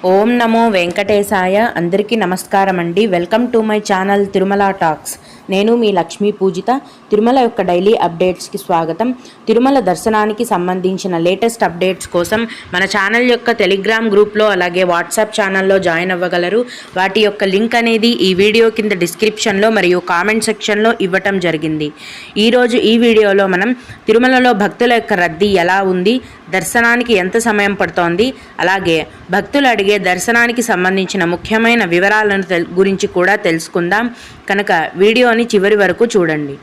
ఓం నమో వెంకటేశాయ. అందరికీ నమస్కారం అండి. Welcome to my channel Tirumala talks. నేను మీ లక్ష్మీ పూజిత. తిరుమల యొక్క డైలీ అప్డేట్స్కి స్వాగతం. తిరుమల దర్శనానికి సంబంధించిన లేటెస్ట్ అప్డేట్స్ కోసం మన ఛానల్ యొక్క టెలిగ్రామ్ గ్రూప్లో అలాగే వాట్సాప్ ఛానల్లో జాయిన్ అవ్వగలరు. వాటి యొక్క లింక్ అనేది ఈ వీడియో కింద డిస్క్రిప్షన్లో మరియు కామెంట్ సెక్షన్లో ఇవ్వటం జరిగింది. ఈరోజు ఈ వీడియోలో మనం తిరుమలలో భక్తుల యొక్క రద్దీ ఎలా ఉంది, దర్శనానికి ఎంత సమయం పడుతోంది, అలాగే భక్తులు అడిగే దర్శనానికి సంబంధించిన ముఖ్యమైన వివరాలను గురించి కూడా తెలుసుకుందాం. కనుక వీడియోని చివరి వరకు చూడండి.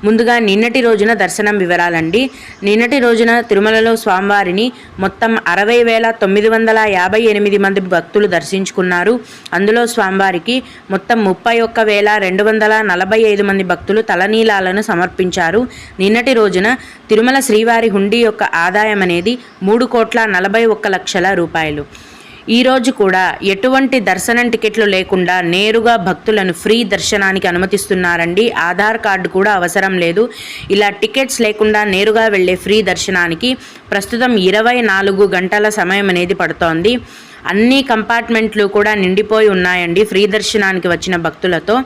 ముందుగా నిన్నటి రోజున దర్శనం వివరాలండి. నిన్నటి రోజున తిరుమలలో స్వామివారిని మొత్తం 60,958 మంది భక్తులు దర్శించుకున్నారు. అందులో స్వామివారికి మొత్తం 31,245 మంది భక్తులు తలనీలాలను సమర్పించారు. నిన్నటి రోజున తిరుమల శ్రీవారి హుండీ యొక్క ఆదాయం అనేది 3,41,00,000 రూపాయలు. ఈరోజు కూడా ఎటువంటి దర్శనం టికెట్లు లేకుండా నేరుగా భక్తులను ఫ్రీ దర్శనానికి అనుమతిస్తున్నారండి. ఆధార్ కార్డు కూడా అవసరం లేదు. ఇలా టికెట్స్ లేకుండా నేరుగా వెళ్ళే ఫ్రీ దర్శనానికి ప్రస్తుతం 24 గంటల సమయం అనేది పడుతోంది. అన్ని కంపార్ట్మెంట్లు కూడా నిండిపోయి ఉన్నాయండి ఫ్రీ దర్శనానికి వచ్చిన భక్తులతో.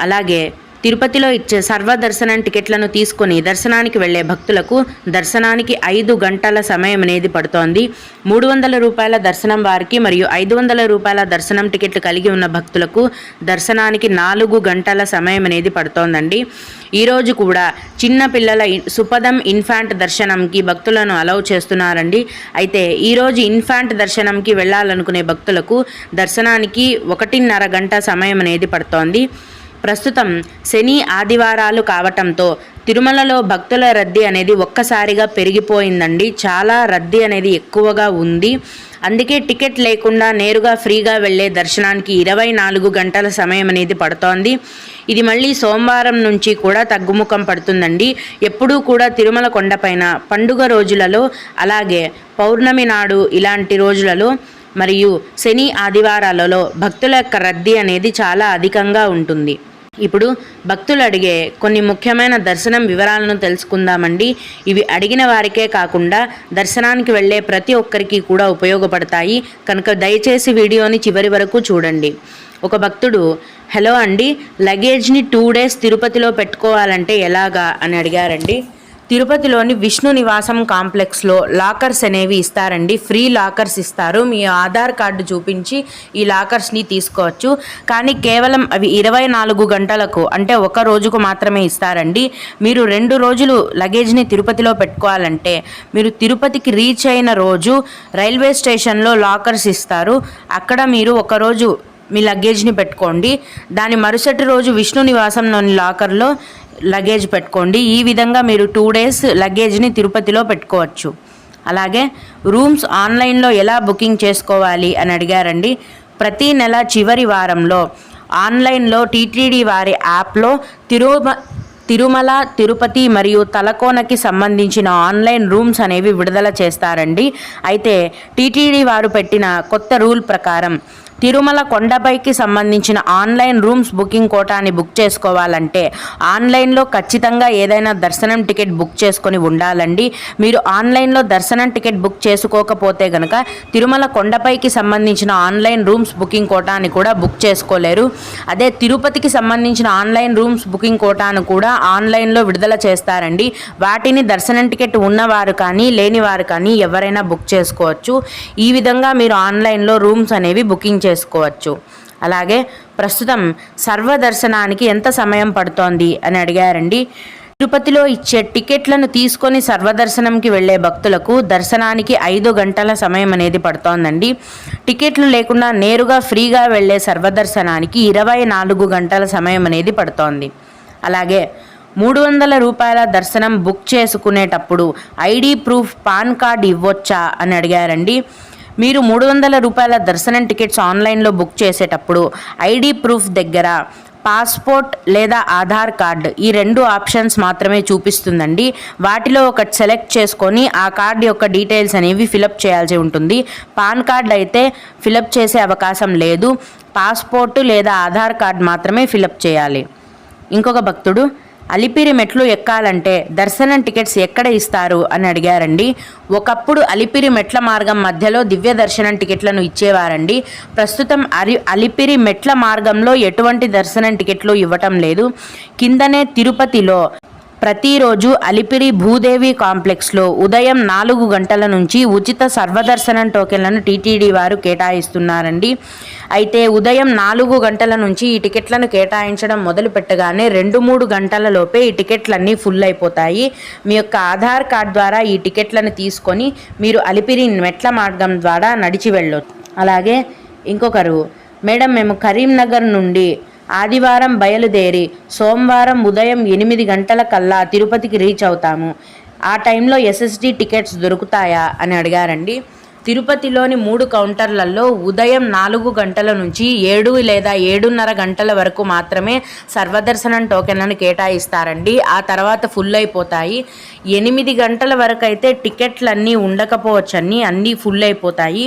అలాగే తిరుపతిలో ఇచ్చే సర్వదర్శనం టికెట్లను తీసుకొని దర్శనానికి వెళ్లే భక్తులకు దర్శనానికి 5 గంటల సమయం అనేది పడుతోంది. 300 రూపాయల దర్శనం వారికి మరియు 500 రూపాయల దర్శనం టికెట్లు కలిగి ఉన్న భక్తులకు దర్శనానికి 4 గంటల సమయం అనేది పడుతోందండి. ఈరోజు కూడా చిన్న పిల్లల సుపదం ఇన్ఫాంట్ దర్శనంకి భక్తులను అలౌ చేస్తున్నారండి. అయితే ఈరోజు ఇన్ఫాంట్ దర్శనంకి వెళ్ళాలనుకునే భక్తులకు దర్శనానికి 1.5 గంట సమయం అనేది పడుతోంది. ప్రస్తుతం శని ఆదివారాలు కావటంతో తిరుమలలో భక్తుల రద్దీ అనేది ఒక్కసారిగా పెరిగిపోయిందండి. చాలా రద్దీ అనేది ఎక్కువగా ఉంది. అందుకే టికెట్ లేకుండా నేరుగా ఫ్రీగా వెళ్ళే దర్శనానికి 24 గంటల సమయం అనేది పడుతోంది. ఇది మళ్ళీ సోమవారం నుంచి కూడా తగ్గుముఖం పడుతుందండి. ఎప్పుడూ కూడా తిరుమల కొండపైన పండుగ రోజులలో అలాగే పౌర్ణమి నాడు ఇలాంటి రోజులలో మరియు శని ఆదివారాలలో భక్తుల యొక్క రద్దీ అనేది చాలా అధికంగా ఉంటుంది. ఇప్పుడు భక్తులు అడిగే కొన్ని ముఖ్యమైన దర్శనం వివరాలను తెలుసుకుందామండి. ఇవి అడిగిన వారికే కాకుండా దర్శనానికి వెళ్ళే ప్రతి ఒక్కరికి కూడా ఉపయోగపడతాయి. కనుక దయచేసి వీడియోని చివరి వరకు చూడండి. ఒక భక్తుడు, హలో అండి, లగేజ్ని 2 days తిరుపతిలో పెట్టుకోవాలంటే ఎలాగా అని అడిగారండి. తిరుపతిలోని విష్ణు నివాసం కాంప్లెక్స్లో లాకర్స్ అనేవి ఇస్తారండి. ఫ్రీ లాకర్స్ ఇస్తారు. మీ ఆధార్ కార్డు చూపించి ఈ లాకర్స్ని తీసుకోవచ్చు. కానీ కేవలం అవి 24 గంటలకు అంటే ఒక రోజుకు మాత్రమే ఇస్తారండి. మీరు 2 రోజులు లగేజ్ని తిరుపతిలో పెట్టుకోవాలంటే మీరు తిరుపతికి రీచ్ అయిన రోజు రైల్వే స్టేషన్లో లాకర్స్ ఇస్తారు. అక్కడ మీరు ఒకరోజు మీ లగేజ్ని పెట్టుకోండి. దాని మరుసటి రోజు విష్ణు నివాసంలోని లాకర్లో లగేజ్ పెట్టుకోండి. ఈ విధంగా మీరు 2 days లగేజ్ని తిరుపతిలో పెట్టుకోవచ్చు. అలాగే రూమ్స్ ఆన్లైన్లో ఎలా బుకింగ్ చేసుకోవాలి అని అడిగారండి. ప్రతి నెల చివరి వారంలో ఆన్లైన్లో టీటీడీ వారి యాప్లో తిరుమల, తిరుపతి మరియు తలకోనకి సంబంధించిన ఆన్లైన్ రూమ్స్ అనేవి విడుదల చేస్తారండి. అయితే టీటీడీ వారు పెట్టిన కొత్త రూల్ ప్రకారం తిరుమల కొండపైకి సంబంధించిన ఆన్లైన్ రూమ్స్ బుకింగ్ కోటాని బుక్ చేసుకోవాలంటే ఆన్లైన్లో ఖచ్చితంగా ఏదైనా దర్శనం టికెట్ బుక్ చేసుకొని ఉండాలండి. మీరు ఆన్లైన్లో దర్శనం టికెట్ బుక్ చేసుకోకపోతే కనుక తిరుమల కొండపైకి సంబంధించిన ఆన్లైన్ రూమ్స్ బుకింగ్ కోటాని కూడా బుక్ చేసుకోలేరు. అదే తిరుపతికి సంబంధించిన ఆన్లైన్ రూమ్స్ బుకింగ్ కోటాను కూడా ఆన్లైన్లో విడుదల చేస్తారండి. వాటిని దర్శనం టికెట్ ఉన్నవారు కానీ లేనివారు కానీ ఎవరైనా బుక్ చేసుకోవచ్చు. ఈ విధంగా మీరు ఆన్లైన్లో రూమ్స్ అనేవి బుకింగ్ చేసుకోవచ్చు. అలాగే ప్రస్తుతం సర్వదర్శనానికి ఎంత సమయం పడుతోంది అని అడిగారండి. తిరుపతిలో ఇచ్చే టికెట్లను తీసుకొని సర్వదర్శనంకి వెళ్ళే భక్తులకు దర్శనానికి 5 గంటల సమయం అనేది పడుతోందండి. టికెట్లు లేకుండా నేరుగా ఫ్రీగా వెళ్ళే సర్వదర్శనానికి 24 గంటల సమయం అనేది పడుతోంది. అలాగే 300 రూపాయల దర్శనం బుక్ చేసుకునేటప్పుడు ఐడి ప్రూఫ్ పాన్ కార్డ్ ఇవ్వొచ్చా అని అడిగారండి. మీరు 300 రూపాయల దర్శనం టికెట్స్ ఆన్లైన్లో బుక్ చేసేటప్పుడు ఐడి ప్రూఫ్ దగ్గర పాస్పోర్ట్ లేదా ఆధార్ కార్డ్ ఈ 2 ఆప్షన్స్ మాత్రమే చూపిస్తుందండి. వాటిలో ఒకటి సెలెక్ట్ చేసుకొని ఆ కార్డు యొక్క డీటెయిల్స్ అనేవి ఫిలప్ చేయాల్సి ఉంటుంది. పాన్ కార్డ్ అయితే ఫిలప్ చేసే అవకాశం లేదు. పాస్పోర్ట్ లేదా ఆధార్ కార్డ్ మాత్రమే ఫిలప్ చేయాలి. ఇంకొక భక్తుడు, అలిపిరి మెట్లు ఎక్కాలంటే దర్శనం టికెట్స్ ఎక్కడ ఇస్తారు అని అడిగారండి. ఒకప్పుడు అలిపిరి మెట్ల మార్గం మధ్యలో దివ్య దర్శనం టికెట్లను ఇచ్చేవారండి. ప్రస్తుతం అలిపిరి మెట్ల మార్గంలో ఎటువంటి దర్శనం టికెట్లు ఇవ్వటం లేదు. కిందనే తిరుపతిలో ప్రతిరోజు అలిపిరి భూదేవి కాంప్లెక్స్లో ఉదయం 4 గంటల నుంచి ఉచిత సర్వదర్శనం టోకెన్లను టీటీడీ వారు కేటాయిస్తున్నారండి. అయితే ఉదయం 4 గంటల నుంచి ఈ టికెట్లను కేటాయించడం మొదలు పెట్టగానే 2-3 గంటల లోపే ఈ టికెట్లన్నీ ఫుల్ అయిపోతాయి. మీ యొక్క ఆధార్ కార్డ్ ద్వారా ఈ టికెట్లను తీసుకొని మీరు అలిపిరి మెట్ల మార్గం ద్వారా నడిచి వెళ్ళొచ్చు. అలాగే ఇంకొకరు, మేడం మేము కరీంనగర్ నుండి ఆదివారం బయలుదేరి సోమవారం ఉదయం 8 గంటల కల్లా తిరుపతికి రీచ్ అవుతాము. ఆ టైంలో ఎస్ఎస్డి టికెట్స్ దొరుకుతాయా అని అడిగారండి. తిరుపతిలోని 3 కౌంటర్లలో ఉదయం 4 గంటల నుంచి 7 లేదా 7:30 గంటల వరకు మాత్రమే సర్వదర్శనం టోకెన్లను కేటాయిస్తారండి. ఆ తర్వాత ఫుల్ అయిపోతాయి. 8 గంటల వరకు అయితే టికెట్లన్నీ ఉండకపోవచ్చని అన్నీ ఫుల్ అయిపోతాయి.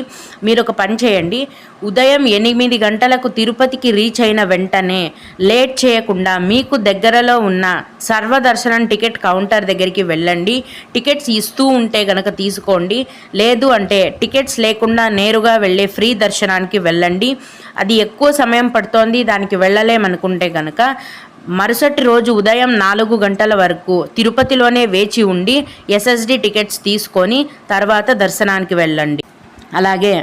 మీరు ఒక పని చేయండి, ఉదయం 8 గంటలకు తిరుపతికి రీచ్ అయిన వెంటనే లేట్ చేయకుండా మీకు దగ్గరలో ఉన్న సర్వదర్శనం టికెట్ కౌంటర్ దగ్గరికి వెళ్ళండి. టికెట్స్ ఇస్తూ ఉంటే గనక తీసుకోండి, లేదు అంటే టికెట్స్ లేకుండా నేరుగా వెళ్ళే ఫ్రీ దర్శనానికి వెళ్ళండి. అది ఎక్కువ సమయం పడుతోంది, దానికి వెళ్ళలేమనుకుంటే కనుక మరుసటి రోజు ఉదయం 4 గంటల వరకు తిరుపతిలోనే వేచి ఉండి ఎస్ఎస్డి టికెట్స్ తీసుకొని తర్వాత దర్శనానికి వెళ్ళండి. అలాగే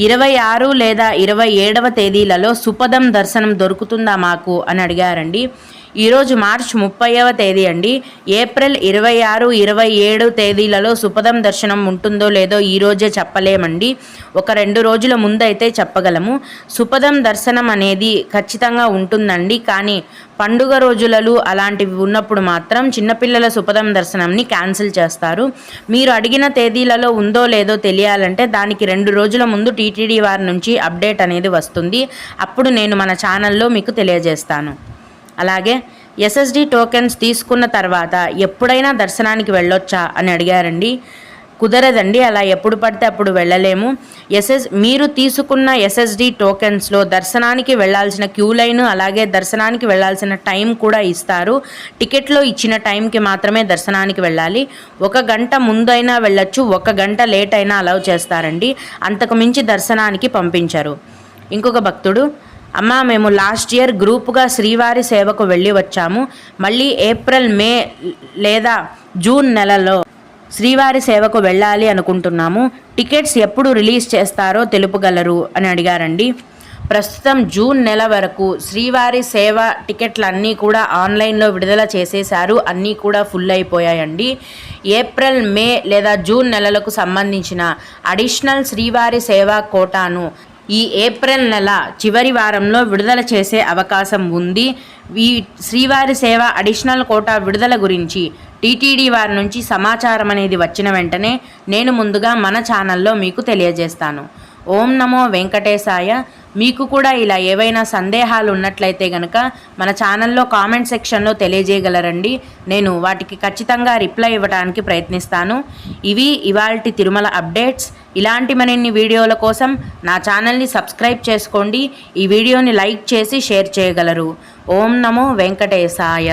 26 లేదా 27వ తేదీలలో సుపదం దర్శనం దొరుకుతుందా మాకు అని అడిగారండి. ఈరోజు మార్చి 30వ తేదీ అండి. ఏప్రిల్ 26, 27 తేదీలలో సుపదం దర్శనం ఉంటుందో లేదో ఈరోజే చెప్పలేమండి. ఒక 2 రోజుల ముందైతే చెప్పగలము. సుపదం దర్శనం అనేది ఖచ్చితంగా ఉంటుందండి. కానీ పండుగ రోజులలో అలాంటివి ఉన్నప్పుడు మాత్రం చిన్నపిల్లల సుపదం దర్శనంని క్యాన్సిల్ చేస్తారు. మీరు అడిగిన తేదీలలో ఉందో లేదో తెలియాలంటే దానికి 2 రోజుల ముందు టీటీడీ వారి నుంచి అప్డేట్ అనేది వస్తుంది. అప్పుడు నేను మన ఛానల్లో మీకు తెలియజేస్తాను. అలాగే ఎస్ఎస్డి టోకెన్స్ తీసుకున్న తర్వాత ఎప్పుడైనా దర్శనానికి వెళ్ళొచ్చా అని అడిగారండి. కుదరదండి, అలా ఎప్పుడు పడితే అప్పుడు వెళ్ళలేము. మీరు తీసుకున్న ఎస్ఎస్డి టోకెన్స్లో దర్శనానికి వెళ్ళాల్సిన క్యూ లైన్, అలాగే దర్శనానికి వెళ్ళాల్సిన టైం కూడా ఇస్తారు. టికెట్లో ఇచ్చిన టైంకి మాత్రమే దర్శనానికి వెళ్ళాలి. 1 గంట ముందైనా వెళ్ళొచ్చు, 1 గంట లేట్ అయినా అలౌ చేస్తారండి. అంతకు మించి దర్శనానికి పంపించరు. ఇంకొక భక్తుడు, అమ్మ మేము లాస్ట్ ఇయర్ గ్రూప్గా శ్రీవారి సేవకు వెళ్ళి వచ్చాము. మళ్ళీ ఏప్రిల్, మే లేదా జూన్ నెలలో శ్రీవారి సేవకు వెళ్ళాలి అనుకుంటున్నాము. టికెట్స్ ఎప్పుడు రిలీజ్ చేస్తారో తెలుపగలరు అని అడిగారండి. ప్రస్తుతం జూన్ నెల వరకు శ్రీవారి సేవ టికెట్లన్నీ కూడా ఆన్లైన్లో విడుదల చేసేశారు. అన్నీ కూడా ఫుల్ అయిపోయాయండి. ఏప్రిల్, మే లేదా జూన్ నెలలకు సంబంధించిన అడిషనల్ శ్రీవారి సేవ కోటాను ఈ ఏప్రిల్ నెల చివరి వారంలో విడుదల చేసే అవకాశం ఉంది. ఈ శ్రీవారి సేవ అడిషనల్ కోటా విడుదల గురించి టీటీడీ వారి నుంచి సమాచారం అనేది వచ్చిన వెంటనే నేను ముందుగా మన ఛానల్లో మీకు తెలియజేస్తాను. ఓం నమో వెంకటేశాయ. మీకు కూడా ఇలా ఏవైనా సందేహాలు ఉన్నట్లయితే కనుక మన ఛానల్లో కామెంట్ సెక్షన్లో తెలియజేయగలరండి. నేను వాటికి ఖచ్చితంగా రిప్లై ఇవ్వడానికి ప్రయత్నిస్తాను. ఇవి ఇవాల్టి తిరుమల అప్డేట్స్. ఇలాంటి మరిన్ని వీడియోల కోసం నా ఛానల్ని సబ్స్క్రైబ్ చేసుకోండి. ఈ వీడియోని లైక్ చేసి షేర్ చేయగలరు. ఓం నమో వెంకటేశాయ.